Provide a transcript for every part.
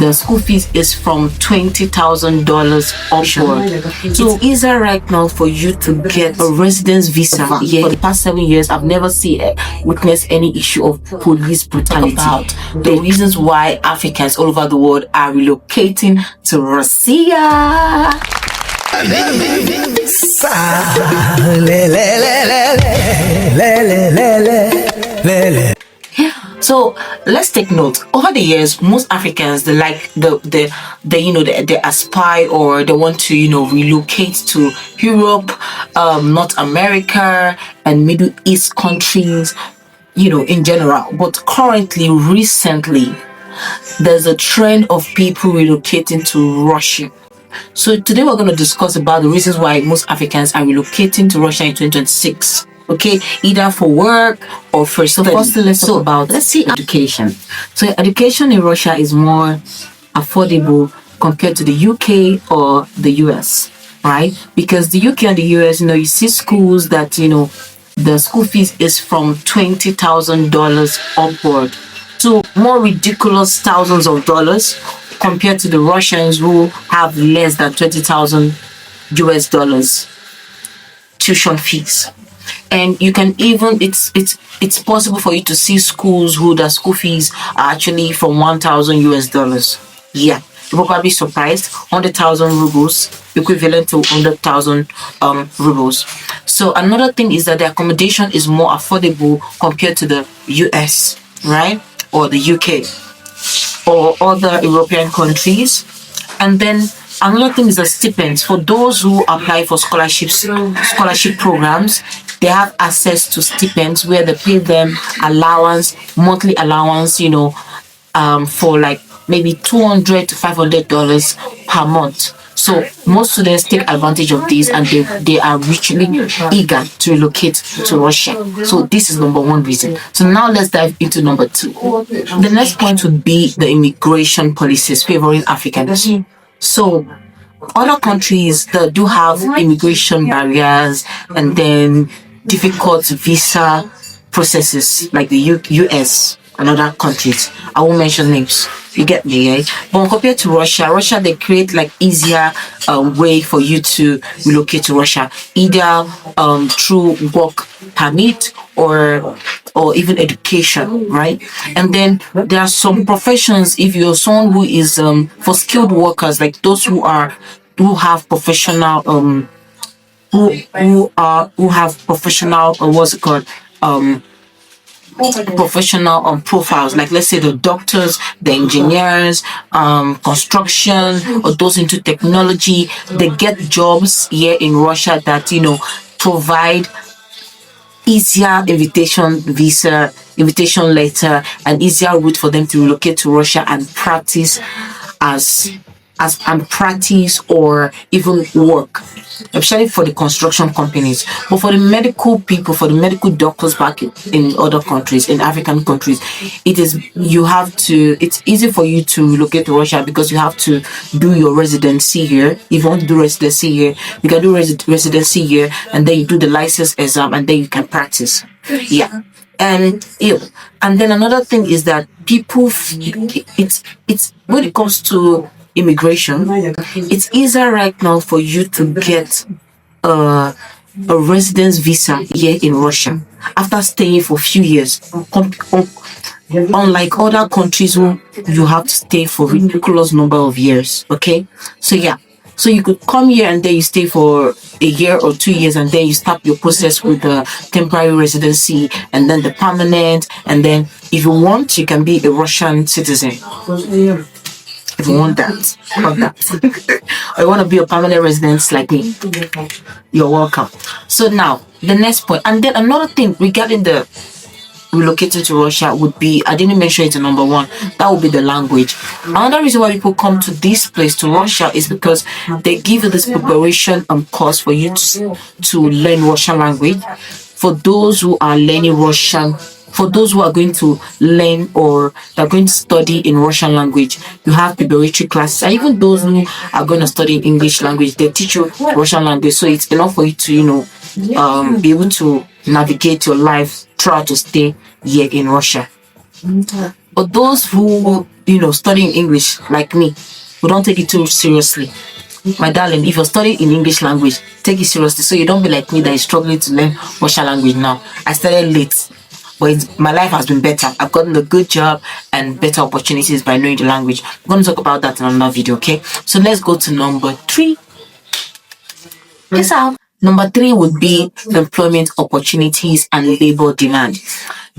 the school fees is from $20,000 upward. So it's easier right now for you to get a residence visa. Yeah, for the past 7 years, I've never witnessed any issue of police brutality. About the reasons why Africans all over the world are relocating to Russia. So let's take note. Over the years, most Africans they aspire or they want to relocate to Europe, North America, and Middle East countries, in general. But recently, there's a trend of people relocating to Russia. So today we're going to discuss about the reasons why most Africans are relocating to Russia in 2026. Okay, either for work or for study. First, let's talk about education. So education in Russia is more affordable compared to the UK or the US, right? Because the UK and the US, you see schools that the school fees is from $20,000 upward to more ridiculous thousands of dollars compared to the Russians who have less than $20,000 US tuition fees. And you can even it's possible for you to see schools who the school fees are actually from $1,000 US. Yeah, you're probably surprised. 100,000 rubles equivalent to 100,000 rubles. So another thing is that the accommodation is more affordable compared to the US, right, or the UK or other European countries. And then another thing is the stipends. For those who apply for scholarship programs, they have access to stipends where they pay them monthly allowance, for like maybe $200 to $500 per month. So most students take advantage of this, and they are richly eager to relocate to Russia. So this is number one reason. So now let's dive into number two. The next point would be the immigration policies favoring Africans. So other countries that do have immigration barriers and then difficult visa processes, like the US and other countries. I won't mention names. You get me, right? But compared to Russia, they create like easier way for you to relocate to Russia, either through work permit or even education, right? And then there are some professions. If you're someone who is for skilled workers, like those who have professional professional profiles, like let's say the doctors, the engineers, construction, or those into technology, they get jobs here in Russia that provide easier invitation letter and easier route for them to relocate to Russia and practice or even work, especially for the construction companies. But for the medical people, for the medical doctors back in other countries, in African countries, it's easy for you to relocate to Russia because you have to do your residency here. If you want to do residency here, you can do residency here, and then you do the license exam, and then you can practice. Yeah. And then another thing is that people, it's when it comes to immigration, it's easier right now for you to get a residence visa here in Russia after staying for a few years, unlike other countries who you have to stay for a ridiculous number of years. Okay, so you could come here and then you stay for a year or 2 years, and then you start your process with the temporary residency and then the permanent, and then if you want, you can be a Russian citizen. If you want that, or you want to be a permanent resident like me, you're welcome. So now the next point, and then another thing regarding the relocating to Russia would be, I didn't mention it in number one, that would be the language. Another reason why people come to this place, to Russia, is because they give you this preparation course for you to learn Russian language. For those who are learning Russian, for those who are going to learn or they're going to study in Russian language, you have preparatory classes. And even those who are going to study English language, they teach you Russian language. So it's enough for you to, be able to navigate your life throughout to stay here in Russia. But those who, studying English like me, we don't take it too seriously. My darling, if you're studying in English language, take it seriously. So you don't be like me that is struggling to learn Russian language now. I started late, but my life has been better. I've gotten a good job and better opportunities by knowing the language. We're going to talk about that in another video, okay? So let's go to number 3. Peace out. Number 3 would be employment opportunities and labor demand.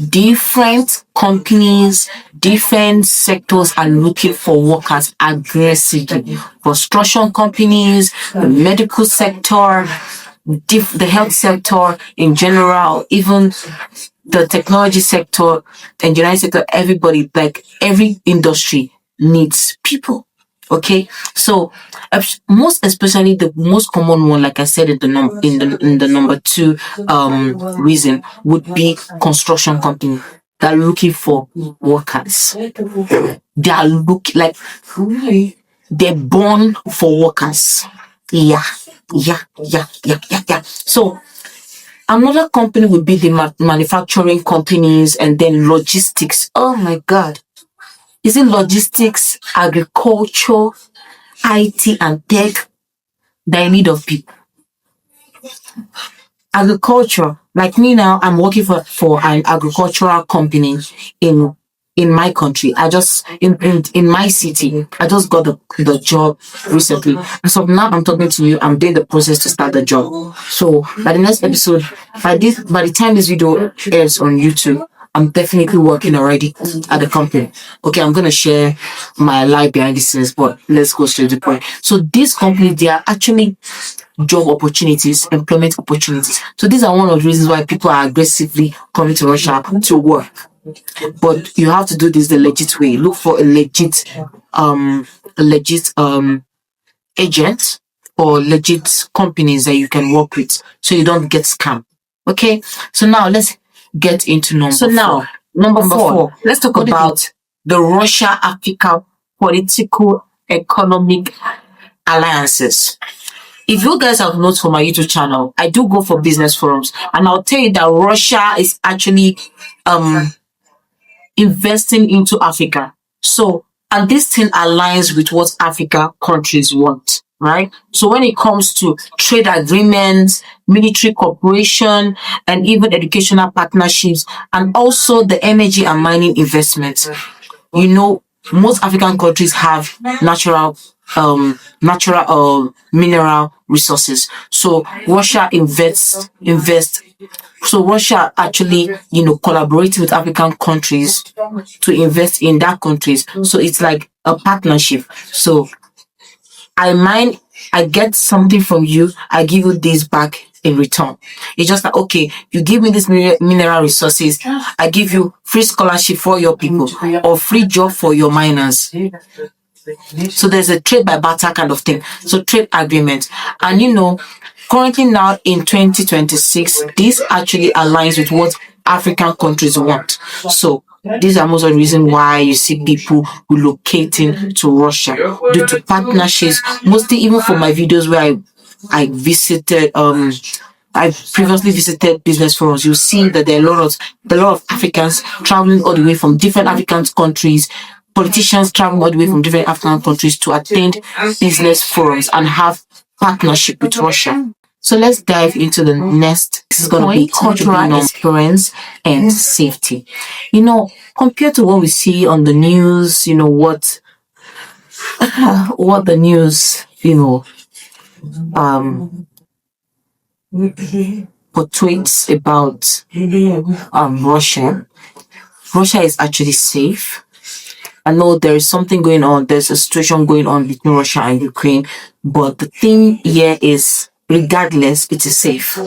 Different companies, different sectors are looking for workers aggressively. Construction companies, the medical sector, the health sector in general, even the technology sector, engineering sector, everybody, like every industry needs people. Okay, so most especially the most common one, like I said in the number 2 reason, would be construction company that are looking for workers. They are looking they're born for workers. Yeah. So another company would be the manufacturing companies, and then logistics. Oh my God. Is it logistics, agriculture, IT, and tech that in need of people? Agriculture, like me now, I'm working for an agricultural company in my country. I just in my city. I just got the job recently. And so now I'm talking to you, I'm doing the process to start the job. So by the next episode, by the time this video airs on YouTube, I'm definitely working already at the company. Okay, I'm gonna share my life behind the scenes, but let's go straight to the point. So these companies, they are actually job opportunities, employment opportunities. So these are one of the reasons why people are aggressively coming to Russia to work. But you have to do this the legit way. Look for a legit agent or legit companies that you can work with, so you don't get scammed. Okay, so now let's get into number four. Let's talk about the Russia-Africa political economic alliances. If you guys have noticed from my YouTube channel, I do go for business forums, and I'll tell you that Russia is actually investing into Africa. So, and this thing aligns with what Africa countries want, right? So when it comes to trade agreements, military cooperation, and even educational partnerships, and also the energy and mining investments, most African countries have natural mineral resources. So Russia so Russia actually, collaborating with African countries to invest in that countries. So it's like a partnership. So I get something from you, I give you this back in return. It's just like, okay, you give me these mineral resources, I give you free scholarship for your people or free job for your miners. So there's a trade by barter kind of thing. So trade agreement. And currently now in 2026, this actually aligns with what African countries want. So these are most of the reasons why you see people relocating to Russia due to partnerships. Mostly even for my videos where I visited I previously visited business forums. You see that there are a lot of Africans traveling all the way from different African countries, politicians traveling all the way from different African countries to attend business forums and have partnership with Russia. So let's dive into the next. This is going to be cultural experience and safety. Compared to what we see on the news, what the news, portrays about Russia. Russia is actually safe. I know there is something going on. There's a situation going on between Russia and Ukraine, but the thing here is, regardless, it is safe.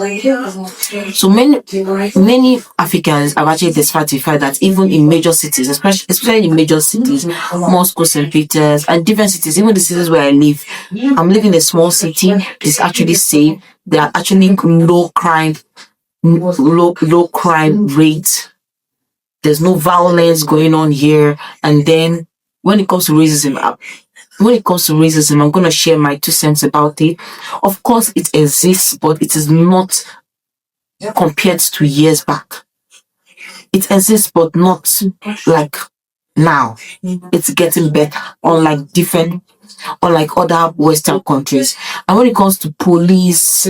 So many Africans have actually testified that even in major cities, especially in major cities, Moscow, St. Peters, and different cities, even the cities where I live, I'm living in a small city. It's actually safe. There are actually low crime rates. There's no violence going on here. And then when it comes to racism, I'm going to share my 2 cents about it. Of course, it exists, but it is not compared to years back. It exists, but not like Now it's getting better, unlike other Western countries. And when it comes to police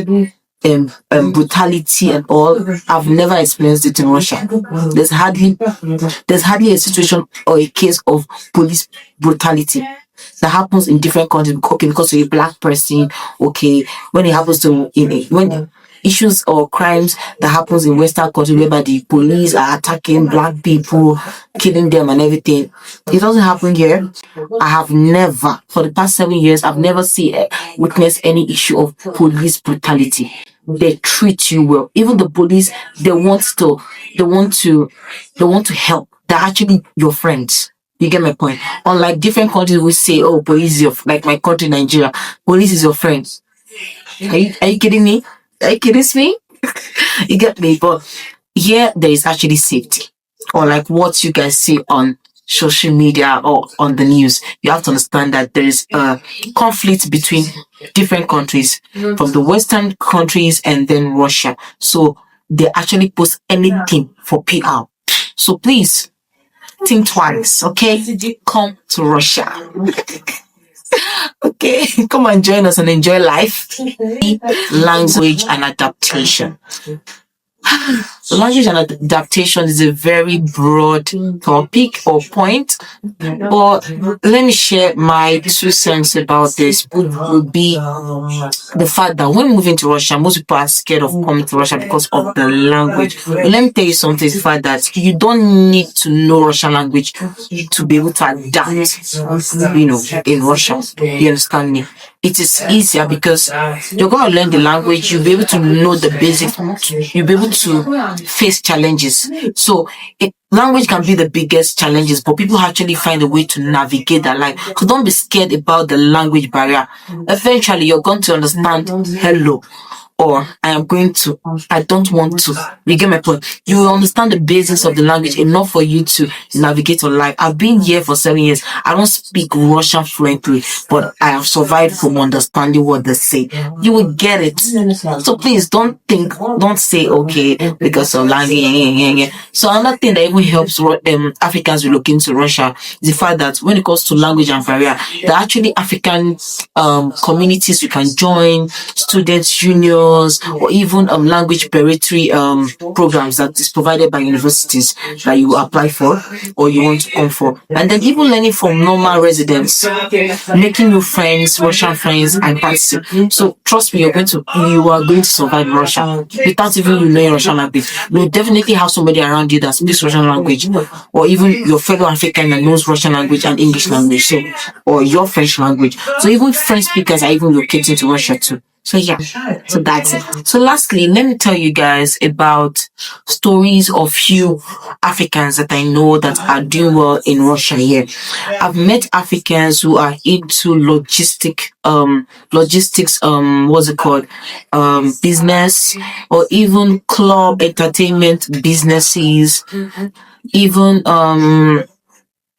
brutality and all, I've never experienced it in Russia. There's hardly there's hardly a situation or a case of police brutality that happens in different countries. Okay, because you're a black person. Okay, when it happens to when issues or crimes that happens in Western countries whereby the police are attacking black people, killing them and everything. It doesn't happen here. I have never, for the past 7 years, I've never witnessed any issue of police brutality. They treat you well. Even the police, they want to, they want to, they want to help. They're actually your friends. You get my point? Unlike different countries, we say, "Oh, police is your like my country, Nigeria. Police is your friend." Are you kidding me? Are you kidding me? You get me? But here there is actually safety. Or like what you guys see on social media or on the news. You have to understand that there is a conflict between different countries, from the Western countries and then Russia. So they actually post anything for PR. So please think twice, okay? Come to Russia. Okay, come and join us and enjoy life. Language and adaptation. Language and adaptation is a very broad topic or point, but let me share my 2 cents about this. Would be the fact that when moving to Russia, most people are scared of coming to Russia because of the language. But let me tell you something: the fact that you don't need to know Russian language to be able to adapt, in Russia. You understand me? It is easier because you're going to learn the language, you'll be able to know the basics, you'll be able to face challenges. So language can be the biggest challenges, but people actually find a way to navigate that life. So don't be scared about the language barrier. Eventually, you're going to understand hello, or I don't want to. You get my point? You will understand the basics of the language enough for you to navigate your life. I've been here for 7 years. I don't speak Russian fluently, but I have survived from understanding what they say. You will get it. So please don't say, okay, because of language. So another thing that even helps Africans relocate to Russia is the fact that when it comes to language and barrier, there are actually African communities you can join, students unions, or even language preparatory programs that is provided by universities that you apply for or you want to come for. And then even learning from normal residents, making new friends, Russian friends, and participate. So trust me, you are going to survive Russia without even knowing Russian language. You'll definitely have somebody around you that speaks Russian language, or even your fellow African that knows Russian language and English language, or your French language. So even French speakers are even locating to Russia too. So yeah, so that's it. So lastly, let me tell you guys about stories of few Africans that I know that are doing well in Russia here. I've met Africans who are into logistics, what's it called? Business, or even club entertainment businesses, even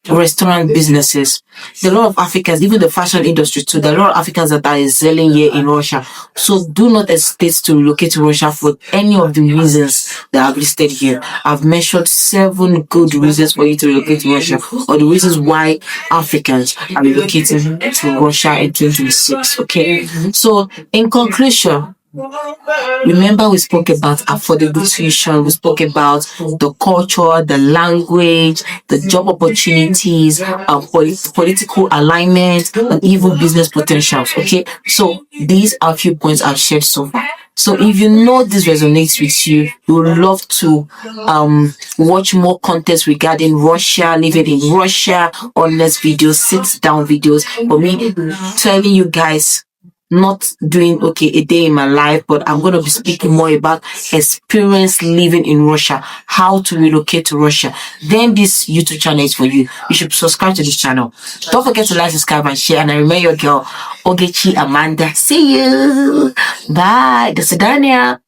restaurant businesses. There are a lot of Africans, even the fashion industry too. There are a lot of Africans that are excelling here in Russia. So do not hesitate to relocate to Russia for any of the reasons that I've listed here. I've mentioned 7 good reasons for you to relocate to Russia, or the reasons why Africans are relocating to Russia in 2026. Okay. So in conclusion, remember, we spoke about affordable tuition, we spoke about the culture, the language, the job opportunities, political alignment, and even business potentials. Okay, so these are a few points I've shared so far. So if you know this resonates with you, you would love to watch more content regarding Russia, living in Russia, honest videos, sit down videos, for me telling you guys, not doing a day in my life, but I'm going to be speaking more about experience living in Russia, how to relocate to Russia. Then this YouTube channel is for you. You should subscribe to this channel. Don't forget to like, subscribe, and share. And I remember your girl, Ogechi Amanda. See you. Bye. This is Dania.